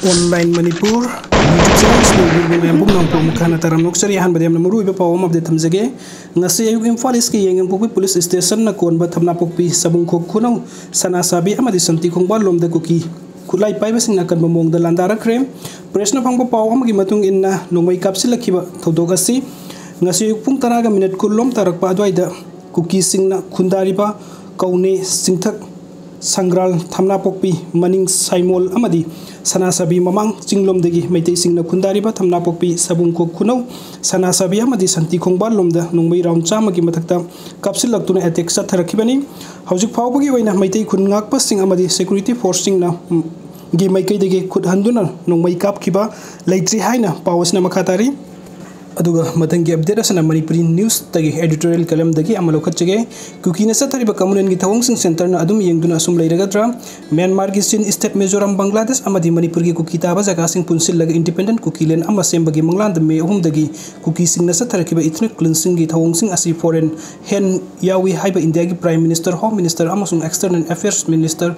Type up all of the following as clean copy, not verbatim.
online manipur YouTube channel slowly yang bung nang pom kana taram nok sari han badem namuru ibe pawam update thamjage ngasi ayuk imphal iski yengeng pokpi police station na kon ba thamna pokpi sabung khok khunau sana sabi amadi santi khongba lomda kuki kulai pai basing na kan bomong da landara krem presna phangba pawam gi matung inna nomai kapsil lakhiba thodog asi ngasi ayuk pung taraga minute kulom tarak pa adwaida Kukising na khundari ba kaune singthak sangral thamna pokpi maning saimol amadi sanasabi mamang jinglomdagi meitei singna khundari ba thamna pokpi sabung khok khunau sanasabi amadi santi khongba lomda nongmei round chama gi mathakta kapsil laktuna attack satharakibani hojik phawbagi oina meitei khun ngakpa sing amadi security force sing na gi maikai dagi khut handuna nongmei kapkiba leitri haina pawasna makhatari aduga matangi update asana manipuri news tagi editorial kalam dagi amalokhatchege kukina sathariba community gi thawong sing center na adum yengduna asum leiragadra Myanmar gi sin state Mizoram Bangladesh amadi Manipur gi Kukitaba jaga sing punsil laga independent kukilen ama sembagi mangland me ahum dagi Kukising na satharakiba ethnic cleansing gi thawong sing asi foreign hen yawi haiba India gi prime minister home minister amasung external affairs minister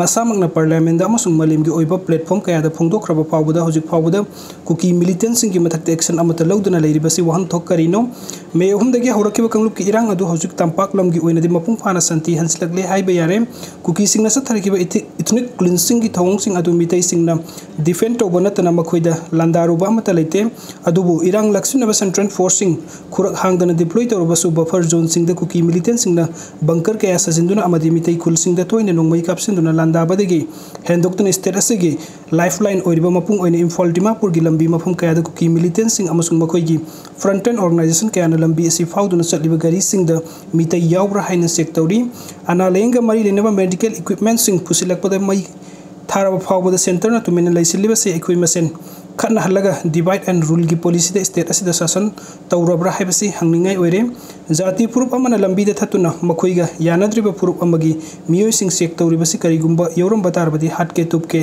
masamang na parliament da amasung malim gi oiba platform kaya da phongdokraba pawbuda hojik pawbuda kuki militant sing gi mathakta action amata lawduna leiribasi wahan thokkarino me ahumdagi horakiba kanglup ki irang adu hojik tampak lam gi oinadi mapung phana santi hansilagle haiba yare Kukising na satharikiba ethnic cleansing gi thawong sing adu mitai sing na defend tobana tana makhoida landaruba amata leite adubu irang laksinaba central forcing khurak hangdana deploy torobasu buffer zone sing da kuki militant sing na bunker kaya sajinduna amadi mitai khul sing da toina nongmai kapsinduna landabadagi hendoktuna state asigi lifeline oiriba mapung oina Imphal Dimapur gi lambi mapum kaya da kuki militant sing amasung makhoi front end organization kaya na lambi asi fauduna satliba gari sing da mitai yawbra haina sek tawri ana lenga mari lenaba medical equipment sing pusilakpada mai tharaba faubada center na tumena laisiliba se ekoi masen khana halaga divide and rule gi policy da state asida sasan tawrabra haibasi hangningai oire jati purup amana lambi da thatuna makhoiga yanadriba purup amagi miyoi sing sek tawribasi karigumba yoram batarbadi hatke tupke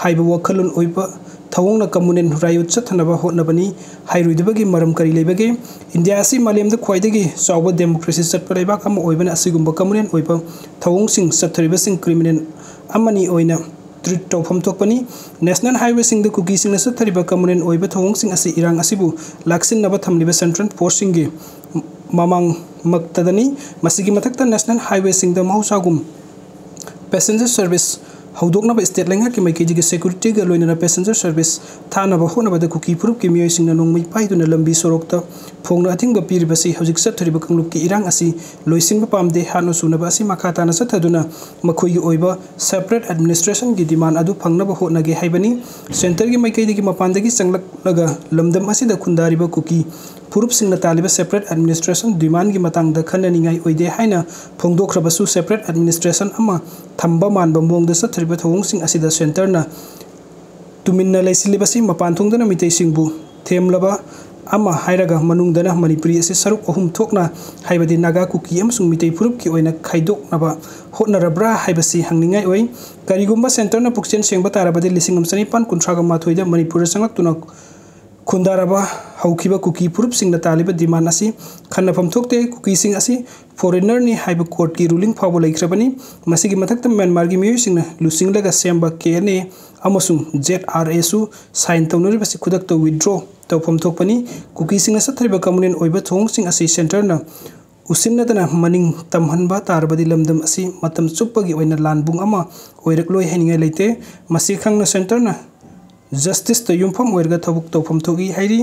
haiba wakhalun oiba thawongna communal rayut chathanaba hotnabani hairuidabagi maram kari lebage India asi malemda khwaidagi chawba democracy chatpa leibak ama oibana asigumba communal oiba thawong sing sathariba sing criminal amani oina treat tawpham thokpani national highway sing the Kukising na sathariba communal oiba thawong sing asi irang asibu laksin naba thamliba central force sing gi mamang maktadani masigi mathakta national highway sing the mausagum passenger service Haudokna ba state lenga ki mai ki security ga loina passenger service thana ba hona ba da kuki purup ki miyoi sing na nongmai pai duna lambi sorokta phongna athing ba pir basi hojik sathari ba kanglup ki irang asi loising ba pamde hanu suna ba asi makhata na sathaduna makhoi gi oiba separate administration gi demand adu phangna ba hona ge haibani center gi mai kai gi mapan dagi changlak laga lamdam asi da khundari ba kuki purup sing na taliba separate administration demand gi matang da khanani ngai oide haina phongdokraba su separate administration ama thamba man ba mong da sathariba thawong sing asida center na tuminna laisilibasi mapan thongdana mitai singbu themlaba ama hairaga manungdana manipuri ase saruk ahum thokna haibadi naga kuki amsung mitai purup ki oina khaidok naba hotnarabra haibasi hangningai oi karigumba center na pukchen sengba tarabadi lising amsani pan kuntraga mathoida manipur sangak tuna khundaraba haukiba kuki purup sing na taliba demand asi khanafam thokte Kukising asi foreigner ni haiba court ki ruling phawbo laikhrabani masigi mathakta Myanmar gi miyoi sing na lusing laga semba kene amasung ZRA su sign tawnori basi khudak to withdraw tawpham thokpani Kukising na sathariba communal oiba thong sing asi center na usinnadana maning tamhanba tarbadi lamdam asi matam chuppagi oina lanbung ama oirakloi heningai leite masi khangna center na justice to yumpham oirga thabuk tawpham thogi hairi